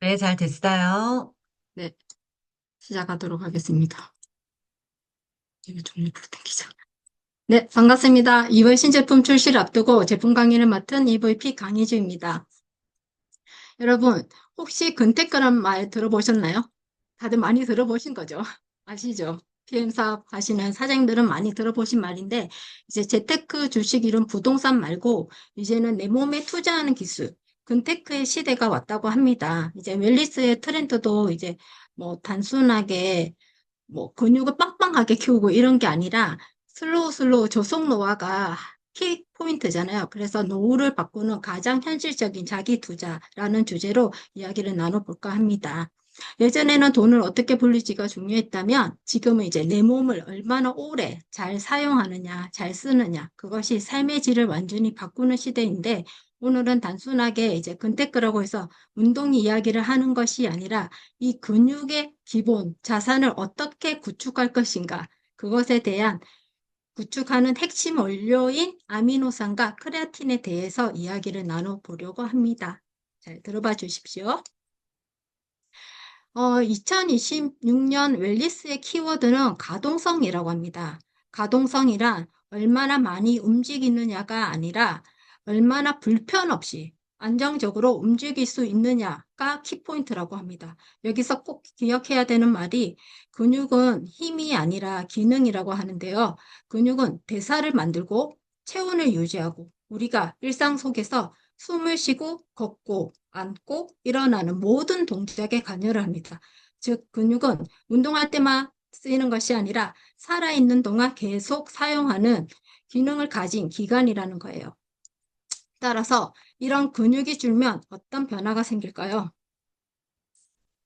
네, 잘 됐어요. 네, 시작하도록 하겠습니다. 이게 종이 불 땡기죠. 네, 반갑습니다. 2월 신제품 출시를 앞두고 제품 강의를 맡은 EVP 강희주입니다. 여러분, 혹시 근태가란 말 들어보셨나요? 다들 많이 들어보신 거죠? 아시죠? PM 사업 하시는 사장님들은 많이 들어보신 말인데, 이제 재테크 주식 이런 부동산 말고, 이제는 내 몸에 투자하는 기술, 근테크의 시대가 왔다고 합니다. 이제 웰리스의 트렌드도 이제 뭐 단순하게 뭐 근육을 빵빵하게 키우고 이런 게 아니라 슬로우 저속 노화가 키 포인트잖아요. 그래서 노후를 바꾸는 가장 현실적인 자기 투자라는 주제로 이야기를 나눠볼까 합니다. 예전에는 돈을 어떻게 벌리지가 중요했다면 지금은 이제 내 몸을 얼마나 오래 잘 사용하느냐, 잘 쓰느냐, 그것이 삶의 질을 완전히 바꾸는 시대인데 오늘은 단순하게 이제 근태크라고 해서 운동 이야기를 하는 것이 아니라 이 근육의 기본 자산을 어떻게 구축할 것인가, 그것에 대한 구축하는 핵심 원료인 아미노산과 크레아틴에 대해서 이야기를 나눠보려고 합니다. 잘 들어봐 주십시오. 2026년 웰니스의 키워드는 가동성이라고 합니다. 가동성이란 얼마나 많이 움직이느냐가 아니라 얼마나 불편 없이 안정적으로 움직일 수 있느냐가 키포인트라고 합니다. 여기서 꼭 기억해야 되는 말이 근육은 힘이 아니라 기능이라고 하는데요. 근육은 대사를 만들고 체온을 유지하고 우리가 일상 속에서 숨을 쉬고 걷고 앉고 일어나는 모든 동작에 관여를 합니다. 즉 근육은 운동할 때만 쓰이는 것이 아니라 살아있는 동안 계속 사용하는 기능을 가진 기관이라는 거예요. 따라서 이런 근육이 줄면 어떤 변화가 생길까요?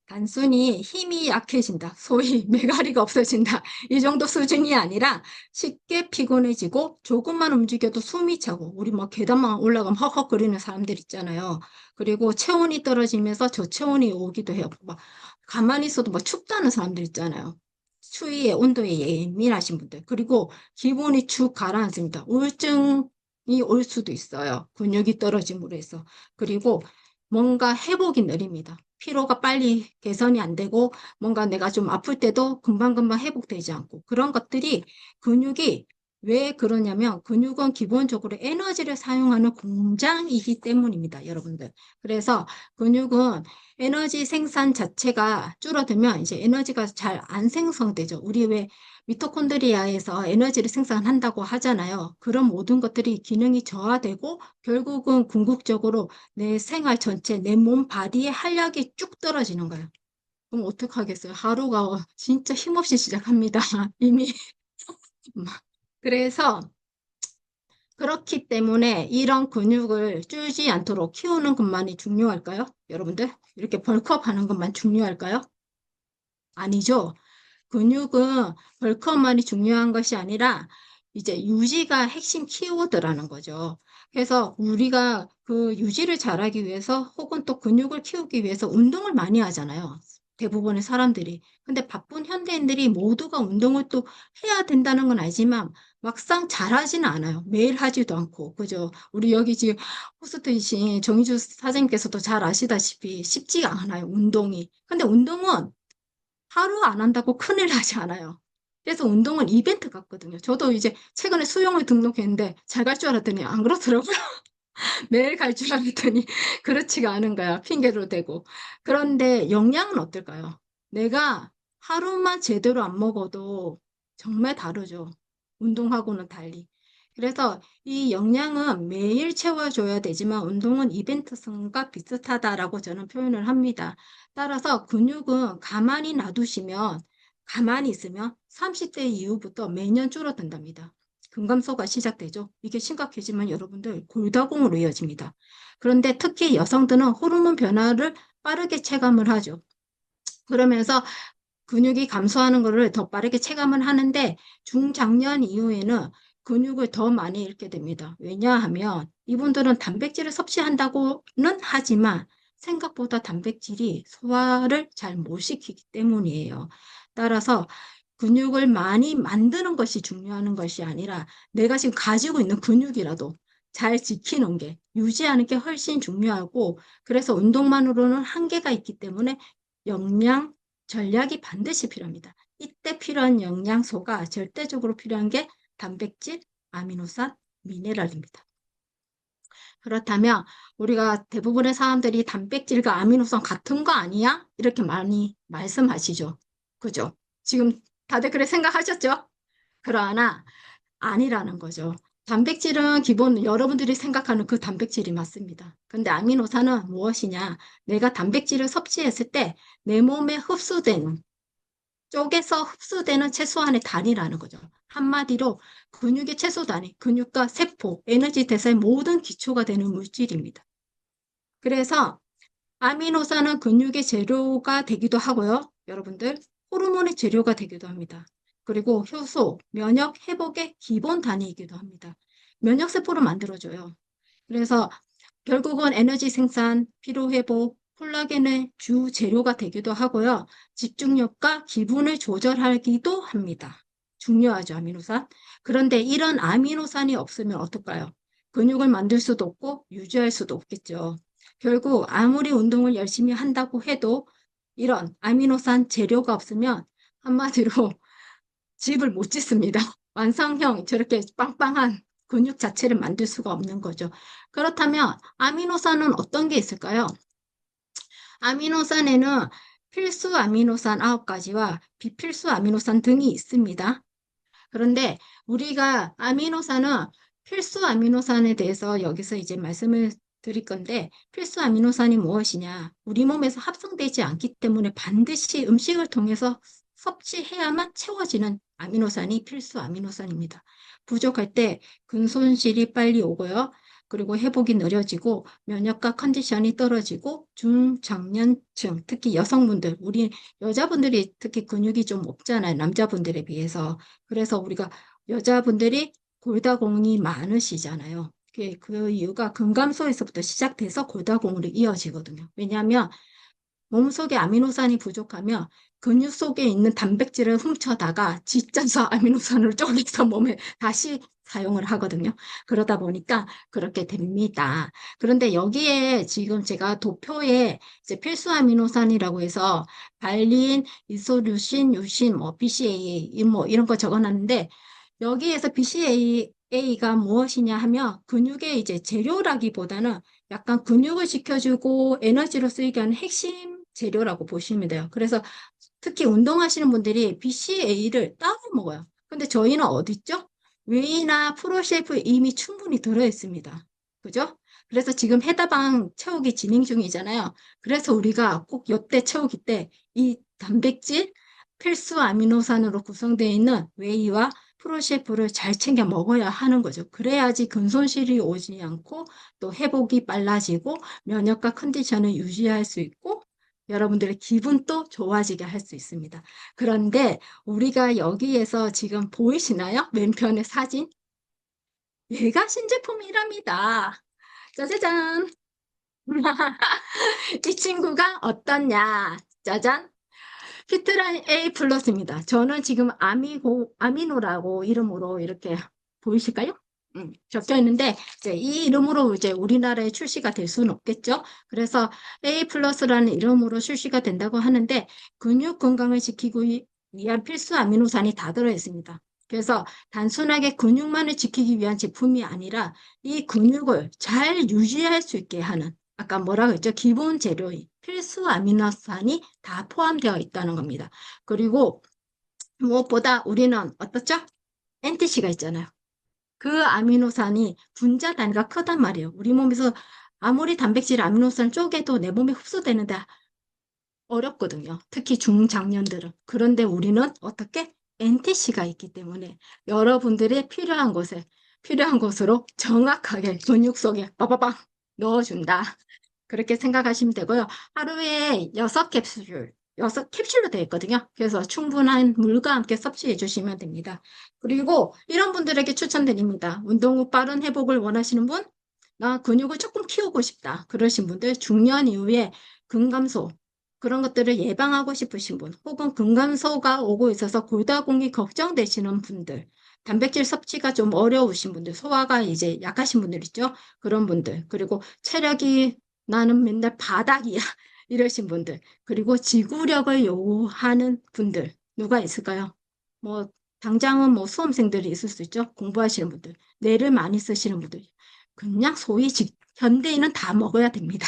단순히 힘이 약해진다. 소위 메가리가 없어진다. 이 정도 수준이 아니라 쉽게 피곤해지고 조금만 움직여도 숨이 차고 우리 막 계단만 올라가면 헉헉거리는 사람들 있잖아요. 그리고 체온이 떨어지면서 저체온이 오기도 해요. 막 가만히 있어도 막 춥다는 사람들 있잖아요. 추위에 온도에 예민하신 분들. 그리고 기분이 축 가라앉습니다. 우울증이 올 수도 있어요. 근육이 떨어짐으로 해서. 그리고 뭔가 회복이 느립니다. 피로가 빨리 개선이 안 되고 뭔가 내가 좀 아플 때도 금방금방 회복되지 않고 그런 것들이 근육이 왜 그러냐면 근육은 기본적으로 에너지를 사용하는 공장이기 때문입니다, 여러분들. 그래서 근육은 에너지 생산 자체가 줄어들면 이제 에너지가 잘 안 생성되죠. 우리 왜 미토콘드리아에서 에너지를 생산한다고 하잖아요. 그런 모든 것들이 기능이 저하되고 결국은 궁극적으로 내 생활 전체, 내 몸 바디의 활력이 쭉 떨어지는 거예요. 그럼 어떡하겠어요? 하루가 진짜 힘없이 시작합니다. 이미. 그래서 그렇기 때문에 이런 근육을 줄지 않도록 키우는 것만이 중요할까요? 여러분들? 이렇게 벌크업 하는 것만 중요할까요? 아니죠. 근육은 벌크업만이 중요한 것이 아니라 이제 유지가 핵심 키워드라는 거죠. 그래서 우리가 그 유지를 잘하기 위해서 혹은 또 근육을 키우기 위해서 운동을 많이 하잖아요. 대부분의 사람들이. 근데 바쁜 현대인들이 모두가 운동을 또 해야 된다는 건 알지만 막상 잘하지는 않아요. 매일 하지도 않고. 그죠? 우리 여기 지금 호스트이신 정희주 사장님께서도 잘 아시다시피 쉽지가 않아요. 운동이. 근데 운동은 하루 안 한다고 큰일 나지 않아요. 그래서 운동은 이벤트 같거든요. 저도 이제 최근에 수영을 등록했는데 잘 갈 줄 알았더니 안 그렇더라고요. 매일 갈 줄 알았더니 그렇지가 않은 거야. 핑계로 대고. 그런데 영양은 어떨까요? 내가 하루만 제대로 안 먹어도 정말 다르죠. 운동하고는 달리. 그래서 이 영양은 매일 채워줘야 되지만 운동은 이벤트성과 비슷하다라고 저는 표현을 합니다. 따라서 근육은 가만히 있으면 30대 이후부터 매년 줄어든답니다. 근감소가 시작되죠. 이게 심각해지면 여러분들 골다공으로 이어집니다. 그런데 특히 여성들은 호르몬 변화를 빠르게 체감을 하죠. 그러면서 근육이 감소하는 것을 더 빠르게 체감을 하는데 중장년 이후에는 근육을 더 많이 잃게 됩니다. 왜냐하면 이분들은 단백질을 섭취한다고는 하지만 생각보다 단백질이 소화를 잘 못 시키기 때문이에요. 따라서 근육을 많이 만드는 것이 중요한 것이 아니라 내가 지금 가지고 있는 근육이라도 잘 지키는 게 유지하는 게 훨씬 중요하고 그래서 운동만으로는 한계가 있기 때문에 영양 전략이 반드시 필요합니다. 이때 필요한 영양소가 절대적으로 필요한 게 단백질, 아미노산, 미네랄입니다. 그렇다면 우리가 대부분의 사람들이 단백질과 아미노산 같은 거 아니야? 이렇게 많이 말씀하시죠. 그죠? 지금 다들 그렇게 생각하셨죠? 그러나 아니라는 거죠. 단백질은 기본 여러분들이 생각하는 그 단백질이 맞습니다. 근데 아미노산은 무엇이냐? 내가 단백질을 섭취했을 때 내 몸에 흡수되는 쪽에서 흡수되는 최소한의 단위라는 거죠. 한마디로 근육의 최소 단위, 근육과 세포, 에너지 대사의 모든 기초가 되는 물질입니다. 그래서 아미노산은 근육의 재료가 되기도 하고요. 여러분들, 호르몬의 재료가 되기도 합니다. 그리고 효소, 면역 회복의 기본 단위이기도 합니다. 면역세포를 만들어줘요. 그래서 결국은 에너지 생산, 피로 회복, 콜라겐의 주 재료가 되기도 하고요. 집중력과 기분을 조절하기도 합니다. 중요하죠, 아미노산. 그런데 이런 아미노산이 없으면 어떨까요? 근육을 만들 수도 없고 유지할 수도 없겠죠. 결국 아무리 운동을 열심히 한다고 해도 이런 아미노산 재료가 없으면 한마디로 집을 못 짓습니다. 완성형 저렇게 빵빵한 근육 자체를 만들 수가 없는 거죠. 그렇다면 아미노산은 어떤 게 있을까요? 아미노산에는 필수 아미노산 9가지와 비필수 아미노산 등이 있습니다. 그런데 우리가 아미노산은 필수 아미노산에 대해서 여기서 이제 말씀을 드릴 건데 필수 아미노산이 무엇이냐? 우리 몸에서 합성되지 않기 때문에 반드시 음식을 통해서 섭취해야만 채워지는 아미노산이 필수 아미노산입니다. 부족할 때 근손실이 빨리 오고요. 그리고 회복이 느려지고 면역과 컨디션이 떨어지고 중장년층, 특히 여성분들, 우리 여자분들이 특히 근육이 좀 없잖아요. 남자분들에 비해서. 그래서 우리가 여자분들이 골다공이 많으시잖아요. 그 이유가 근감소에서부터 시작돼서 골다공으로 이어지거든요. 왜냐하면 몸속에 아미노산이 부족하면 근육 속에 있는 단백질을 훔쳐다가 지짜서 아미노산을 쪼개서 몸에 다시 사용을 하거든요. 그러다 보니까 그렇게 됩니다. 그런데 여기에 지금 제가 도표에 이제 필수 아미노산이라고 해서 발린, 이소류신, 유신, 뭐 BCAA 뭐 이런 거 적어놨는데 여기에서 BCAA가 무엇이냐 하면 근육의 이제 재료라기보다는 약간 근육을 지켜주고 에너지로 쓰이게 하는 핵심 재료라고 보시면 돼요. 그래서 특히 운동하시는 분들이 BCAA를 따로 먹어요. 근데 저희는 어디 있죠? 웨이나 프로셰프에 이미 충분히 들어있습니다. 그죠? 그래서 지금 해다방 채우기 진행 중이잖아요. 그래서 우리가 꼭 요때 채우기 때 이 단백질 필수 아미노산으로 구성되어 있는 웨이와 프로셰프를 잘 챙겨 먹어야 하는 거죠. 그래야지 근손실이 오지 않고 또 회복이 빨라지고 면역과 컨디션을 유지할 수 있고 여러분들의 기분도 좋아지게 할 수 있습니다. 그런데 우리가 여기에서 지금 보이시나요? 왼편의 사진? 얘가 신제품이랍니다. 짜자잔. 이 친구가 어떻냐? 짜잔. 피트라인 A 플러스입니다. 저는 지금 아미노라고 이름으로 이렇게 보이실까요? 적혀 있는데 이제 이 이름으로 이제 우리나라에 출시가 될 수는 없겠죠. 그래서 A 플러스라는 이름으로 출시가 된다고 하는데 근육 건강을 지키기 위한 필수 아미노산이 다 들어 있습니다. 그래서 단순하게 근육만을 지키기 위한 제품이 아니라 이 근육을 잘 유지할 수 있게 하는 아까 뭐라고 했죠? 기본 재료인 필수 아미노산이 다 포함되어 있다는 겁니다. 그리고 무엇보다 우리는 어떻죠? NTC가 있잖아요. 그 아미노산이 분자 단위가 크단 말이에요. 우리 몸에서 아무리 단백질 아미노산 쪼개도 내 몸에 흡수되는데 어렵거든요. 특히 중장년들은. 그런데 우리는 어떻게? NTC가 있기 때문에 여러분들이 필요한 곳으로 정확하게 근육 속에 빠바방 넣어준다. 그렇게 생각하시면 되고요. 하루에 6캡슐, 6캡슐로 되어 있거든요. 그래서 충분한 물과 함께 섭취해 주시면 됩니다. 그리고 이런 분들에게 추천드립니다. 운동 후 빠른 회복을 원하시는 분, 나 근육을 조금 키우고 싶다. 그러신 분들, 중년 이후에 근감소, 그런 것들을 예방하고 싶으신 분, 혹은 근감소가 오고 있어서 골다공이 걱정되시는 분들, 단백질 섭취가 좀 어려우신 분들, 소화가 이제 약하신 분들 있죠? 그런 분들, 그리고 체력이 나는 맨날 바닥이야. 이러신 분들, 그리고 지구력을 요하는 분들, 누가 있을까요? 뭐, 당장은 뭐 수험생들이 있을 수 있죠? 공부하시는 분들, 뇌를 많이 쓰시는 분들, 그냥 소위 현대인은 다 먹어야 됩니다.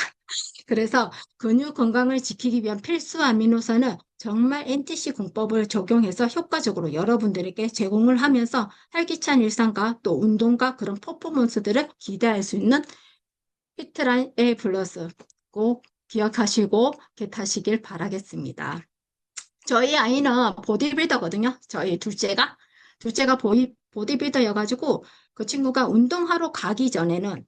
그래서 근육 건강을 지키기 위한 필수 아미노산은 정말 NTC 공법을 적용해서 효과적으로 여러분들에게 제공을 하면서 활기찬 일상과 또 운동과 그런 퍼포먼스들을 기대할 수 있는 피트라인 A 플러스 꼭 기억하시고 개타시길 바라겠습니다. 저희 아이는 보디빌더거든요. 저희 둘째가 보디빌더여가지고 그 친구가 운동하러 가기 전에는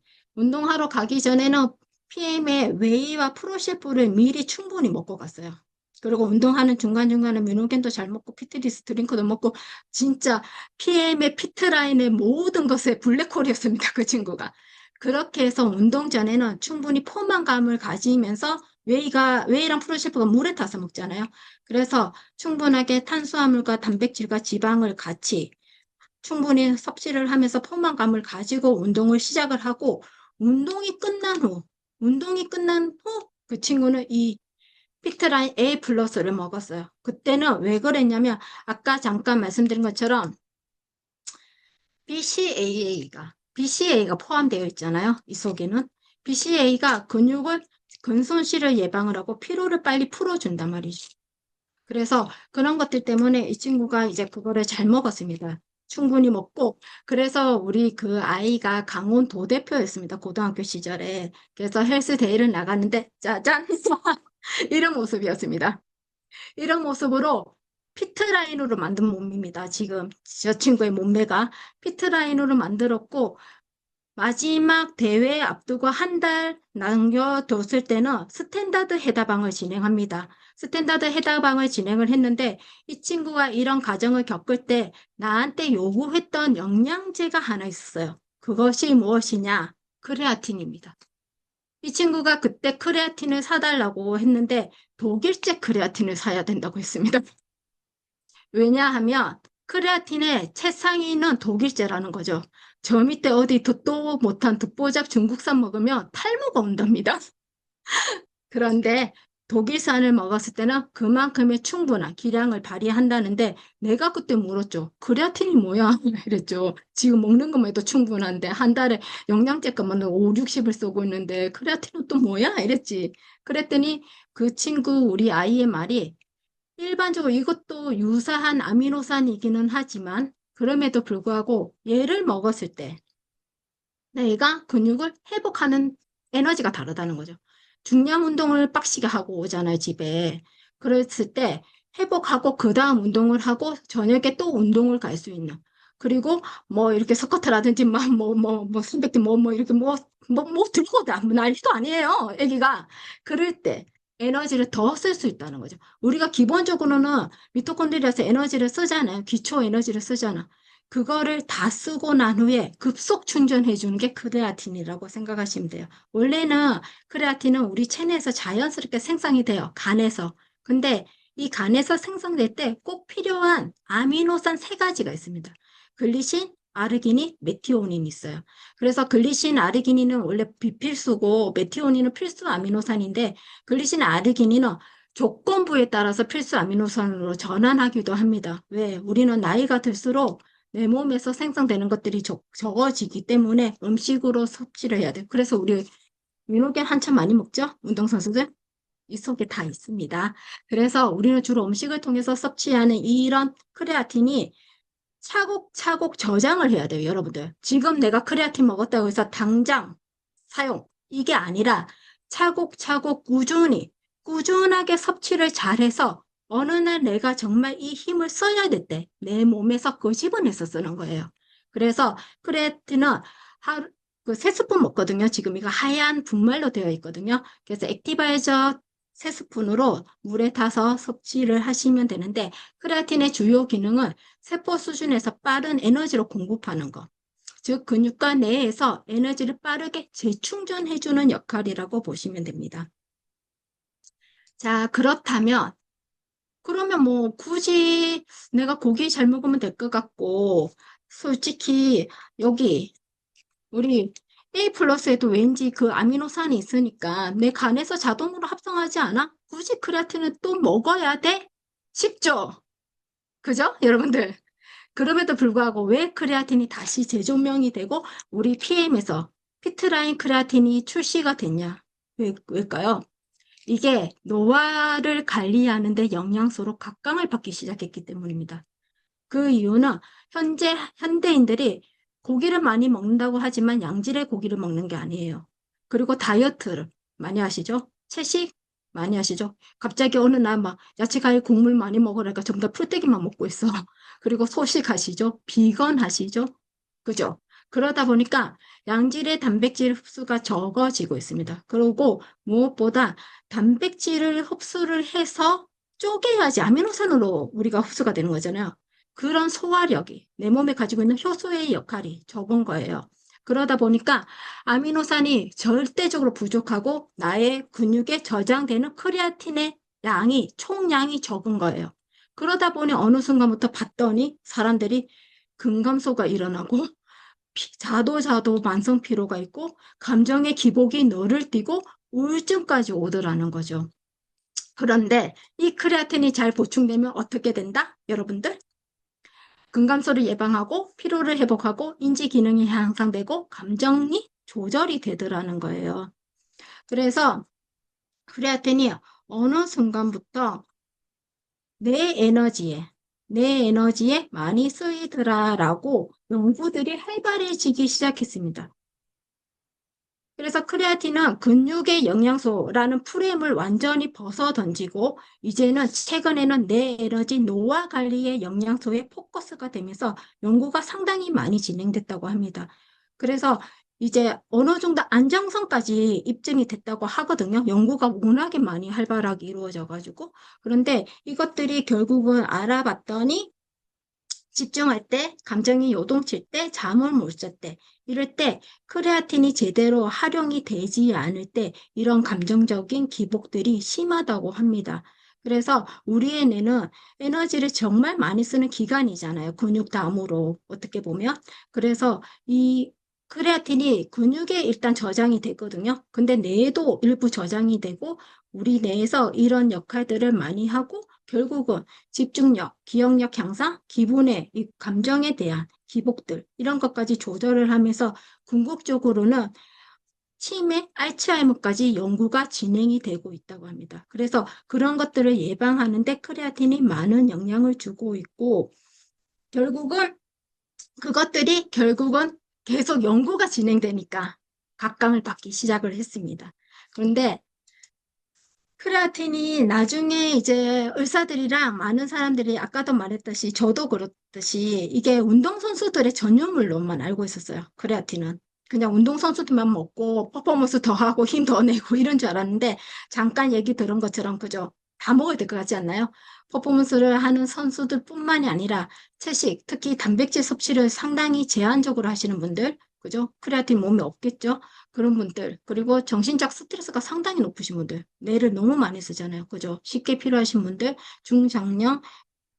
PM에 웨이와 프로셰프를 미리 충분히 먹고 갔어요. 그리고 운동하는 중간중간에 뮤노겐도 잘 먹고 피트니스 드링크도 먹고 진짜 PM의 피트라인의 모든 것에 블랙홀이었습니다. 그 친구가. 그렇게 해서 운동 전에는 충분히 포만감을 가지면서 웨이랑 프로셰프가 물에 타서 먹잖아요. 그래서 충분하게 탄수화물과 단백질과 지방을 같이 충분히 섭취를 하면서 포만감을 가지고 운동을 시작을 하고 운동이 끝난 후 그 친구는 이 피트라인 A 플러스를 먹었어요. 그때는 왜 그랬냐면 아까 잠깐 말씀드린 것처럼 BCAA가 포함되어 있잖아요. 이 속에는 BCAA가 근손실을 예방을 하고 피로를 빨리 풀어준단 말이죠. 그래서 그런 것들 때문에 이 친구가 이제 그거를 잘 먹었습니다. 충분히 먹고, 그래서 우리 그 아이가 강원도 대표였습니다. 고등학교 시절에. 그래서 헬스데이를 나갔는데, 짜잔! 이런 모습이었습니다. 이런 모습으로 피트라인으로 만든 몸입니다. 지금 저 친구의 몸매가 피트라인으로 만들었고, 마지막 대회 앞두고 한 달 남겨뒀을 때는 스탠다드 해다방을 진행합니다. 스탠다드 해다방을 진행을 했는데 이 친구가 이런 과정을 겪을 때 나한테 요구했던 영양제가 하나 있었어요. 그것이 무엇이냐? 크레아틴입니다. 이 친구가 그때 크레아틴을 사달라고 했는데 독일제 크레아틴을 사야 된다고 했습니다. 왜냐하면 크레아틴의 최상위는 독일제라는 거죠. 저 밑에 어디 듣도 못한 듣보잡 중국산 먹으면 탈모가 온답니다. 그런데 독일산을 먹었을 때는 그만큼의 충분한 기량을 발휘한다는데 내가 그때 물었죠. 크레아틴이 뭐야? 이랬죠. 지금 먹는 것만 해도 충분한데 한 달에 영양제 값만 5, 60을 쓰고 있는데 크레아틴은 또 뭐야? 이랬지. 그랬더니 그 친구 우리 아이의 말이 일반적으로 이것도 유사한 아미노산이기는 하지만 그럼에도 불구하고 얘를 먹었을 때 내가 근육을 회복하는 에너지가 다르다는 거죠. 중량 운동을 빡시게 하고 오잖아요, 집에. 그랬을 때 회복하고 그 다음 운동을 하고 저녁에 또 운동을 갈 수 있는. 그리고 뭐 이렇게 스쿼트라든지 뭐 300개 이렇게 들고 난리도 아니에요, 애기가. 그럴 때 에너지를 더 쓸 수 있다는 거죠. 우리가 기본적으로는 미토콘드리아에서 에너지를 쓰잖아요. 기초 에너지를 쓰잖아. 그거를 다 쓰고 난 후에 급속 충전해 주는 게 크레아틴이라고 생각하시면 돼요. 원래는 크레아틴은 우리 체내에서 자연스럽게 생성이 돼요. 간에서. 근데 이 간에서 생성될 때 꼭 필요한 아미노산 세 가지가 있습니다. 글리신, 아르기닌, 메티오닌이 있어요. 그래서 글리신, 아르기닌은 원래 비필수고 메티오닌은 필수 아미노산인데 글리신, 아르기닌은 조건부에 따라서 필수 아미노산으로 전환하기도 합니다. 왜? 우리는 나이가 들수록 내 몸에서 생성되는 것들이 적어지기 때문에 음식으로 섭취를 해야 돼요. 그래서 우리 민호겐 한참 많이 먹죠? 운동선수들? 이 속에 다 있습니다. 그래서 우리는 주로 음식을 통해서 섭취하는 이런 크레아틴이 차곡차곡 저장을 해야 돼요, 여러분들. 지금 내가 크레아틴 먹었다고 해서 당장 사용. 이게 아니라 차곡차곡 꾸준하게 섭취를 잘해서 어느 날 내가 정말 이 힘을 써야 될 때 내 몸에서 끄집어내서 쓰는 거예요. 그래서 크레아틴은 하루, 세 스푼 먹거든요. 지금 이거 하얀 분말로 되어 있거든요. 그래서 액티바이저 세 스푼으로 물에 타서 섭취를 하시면 되는데 크레아틴의 주요 기능은 세포 수준에서 빠른 에너지로 공급하는 것. 즉 근육과 뇌에서 에너지를 빠르게 재충전해주는 역할이라고 보시면 됩니다. 자, 그러면 뭐 굳이 내가 고기 잘 먹으면 될 것 같고 솔직히 여기 우리 A 플러스에도 왠지 그 아미노산이 있으니까 내 간에서 자동으로 합성하지 않아? 굳이 크레아틴은 또 먹어야 돼? 싶죠? 그죠? 여러분들. 그럼에도 불구하고 왜 크레아틴이 다시 재조명이 되고 우리 PM에서 피트라인 크레아틴이 출시가 됐냐? 왜일까요? 이게 노화를 관리하는데 영양소로 각광을 받기 시작했기 때문입니다. 그 이유는 현대인들이 고기를 많이 먹는다고 하지만 양질의 고기를 먹는 게 아니에요. 그리고 다이어트를 많이 하시죠? 채식 많이 하시죠? 갑자기 어느 날 막 야채 과일 국물 많이 먹으라니까 전부 다 풀떼기만 먹고 있어. 그리고 소식 하시죠? 비건 하시죠? 그죠? 그러다 보니까 양질의 단백질 흡수가 적어지고 있습니다. 그리고 무엇보다 단백질을 흡수를 해서 쪼개야지 아미노산으로 우리가 흡수가 되는 거잖아요. 그런 소화력이 내 몸에 가지고 있는 효소의 역할이 적은 거예요. 그러다 보니까 아미노산이 절대적으로 부족하고 나의 근육에 저장되는 크레아틴의 양이 총량이 적은 거예요. 그러다 보니 어느 순간부터 봤더니 사람들이 근감소가 일어나고 자도 만성 피로가 있고 감정의 기복이 너를 띠고 우울증까지 오더라는 거죠. 그런데 이 크레아틴이 잘 보충되면 어떻게 된다? 여러분들? 근감소를 예방하고 피로를 회복하고 인지 기능이 향상되고 감정이 조절이 되더라는 거예요. 그래서 크레아틴이 어느 순간부터 내 에너지에 내 에너지에 많이 쓰이더라라고 연구들이 활발해지기 시작했습니다. 그래서 크레아틴은 근육의 영양소라는 프레임을 완전히 벗어 던지고 이제는 최근에는 내 에너지 노화 관리의 영양소에 포커스가 되면서 연구가 상당히 많이 진행됐다고 합니다. 그래서 이제 어느 정도 안정성까지 입증이 됐다고 하거든요. 연구가 워낙에 많이 활발하게 이루어져 가지고. 그런데 이것들이 결국은 알아봤더니 집중할 때, 감정이 요동칠 때, 잠을 못 잘 때, 이럴 때 크레아틴이 제대로 활용이 되지 않을 때 이런 감정적인 기복들이 심하다고 합니다. 그래서 우리의 뇌는 에너지를 정말 많이 쓰는 기관이잖아요. 근육 다음으로 어떻게 보면. 그래서 이 크레아틴이 근육에 일단 저장이 되거든요. 근데 뇌에도 일부 저장이 되고 우리 뇌에서 이런 역할들을 많이 하고 결국은 집중력, 기억력 향상, 기분의 이 감정에 대한 기복들 이런 것까지 조절을 하면서 궁극적으로는 치매, 알츠하이머까지 연구가 진행이 되고 있다고 합니다. 그래서 그런 것들을 예방하는데 크레아틴이 많은 영향을 주고 있고 결국은 그것들이 결국은 계속 연구가 진행되니까 각광을 받기 시작을 했습니다. 그런데 크레아틴이 나중에 이제 의사들이랑 많은 사람들이 아까도 말했듯이 저도 그렇듯이 이게 운동선수들의 전유물로만 알고 있었어요. 크레아틴은. 그냥 운동선수들만 먹고 퍼포먼스 더 하고 힘 더 내고 이런 줄 알았는데 잠깐 얘기 들은 것처럼 그죠? 다 먹어야 될 것 같지 않나요? 퍼포먼스를 하는 선수들뿐만이 아니라 채식, 특히 단백질 섭취를 상당히 제한적으로 하시는 분들, 그죠? 크레아틴 몸에 없겠죠? 그런 분들, 그리고 정신적 스트레스가 상당히 높으신 분들, 뇌를 너무 많이 쓰잖아요. 그죠? 쉽게 필요하신 분들, 중장년,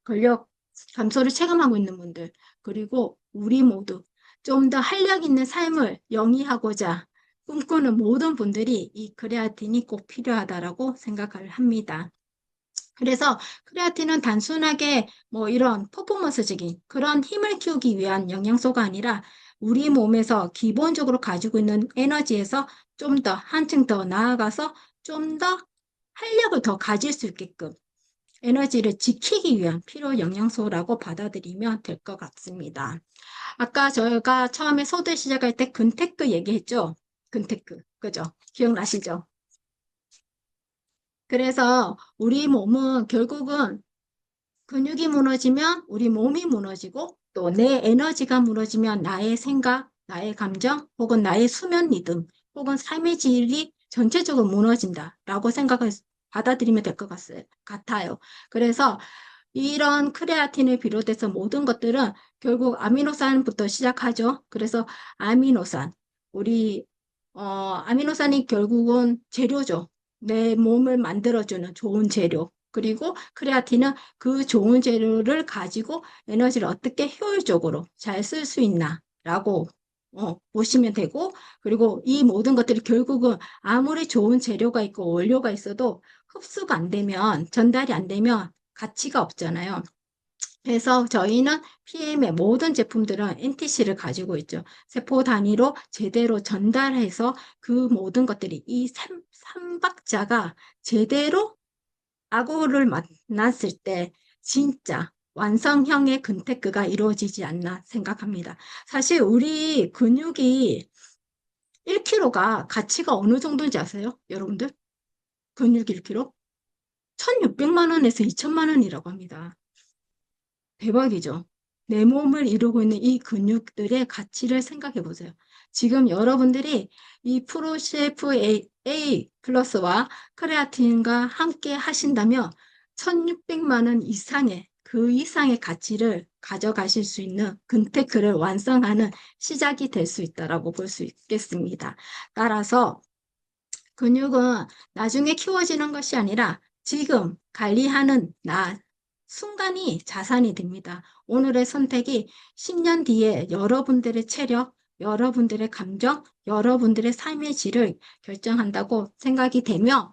근력 감소를 체감하고 있는 분들, 그리고 우리 모두 좀 더 활력 있는 삶을 영위하고자 꿈꾸는 모든 분들이 이 크레아틴이 꼭 필요하다라고 생각을 합니다. 그래서 크레아틴은 단순하게 뭐 이런 퍼포먼스적인 그런 힘을 키우기 위한 영양소가 아니라 우리 몸에서 기본적으로 가지고 있는 에너지에서 좀 더 한층 더 나아가서 좀 더 활력을 더 가질 수 있게끔 에너지를 지키기 위한 필요 영양소라고 받아들이면 될 것 같습니다. 아까 저희가 처음에 소들 시작할 때 근테크 얘기했죠? 근테크. 그죠? 기억나시죠? 그래서 우리 몸은 결국은 근육이 무너지면 우리 몸이 무너지고 또 내 에너지가 무너지면 나의 생각, 나의 감정 혹은 나의 수면 리듬 혹은 삶의 질이 전체적으로 무너진다라고 생각을 받아들이면 될 것 같아요. 그래서 이런 크레아틴을 비롯해서 모든 것들은 결국 아미노산부터 시작하죠. 그래서 아미노산, 우리 아미노산이 결국은 재료죠. 내 몸을 만들어주는 좋은 재료. 그리고 크레아틴은 그 좋은 재료를 가지고 에너지를 어떻게 효율적으로 잘 쓸 수 있나라고 보시면 되고, 그리고 이 모든 것들이 결국은 아무리 좋은 재료가 있고 원료가 있어도 흡수가 안 되면, 전달이 안 되면 가치가 없잖아요. 그래서 저희는 PM의 모든 제품들은 NTC를 가지고 있죠. 세포 단위로 제대로 전달해서 그 모든 것들이 이 삼박자가 제대로 아구를 만났을 때 진짜 완성형의 근테크가 이루어지지 않나 생각합니다. 사실 우리 근육이 1kg가 가치가 어느 정도인지 아세요? 여러분들? 근육 1kg? 1,600만 원에서 2천만 원이라고 합니다. 대박이죠. 내 몸을 이루고 있는 이 근육들의 가치를 생각해 보세요. 지금 여러분들이 이 프로셰프 A 플러스와 크레아틴과 함께 하신다면 1,600만 원 이상의 그 이상의 가치를 가져가실 수 있는 근테크를 완성하는 시작이 될 수 있다라고 볼 수 있겠습니다. 따라서 근육은 나중에 키워지는 것이 아니라 지금 관리하는 나 순간이 자산이 됩니다. 오늘의 선택이 10년 뒤에 여러분들의 체력, 여러분들의 감정, 여러분들의 삶의 질을 결정한다고 생각이 되며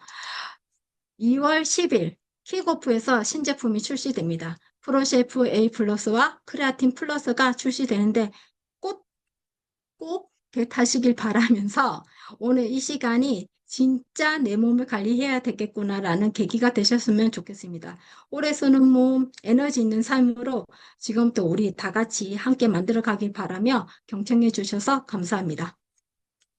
2월 10일 킥오프에서 신제품이 출시됩니다. 프로셰프 A 플러스와 크레아틴 플러스가 출시되는데 꼭 타시길 바라면서 오늘 이 시간이 진짜 내 몸을 관리해야 되겠구나라는 계기가 되셨으면 좋겠습니다. 오래 쓰는 몸, 에너지 있는 삶으로 지금부터 우리 다 같이 함께 만들어 가길 바라며 경청해 주셔서 감사합니다.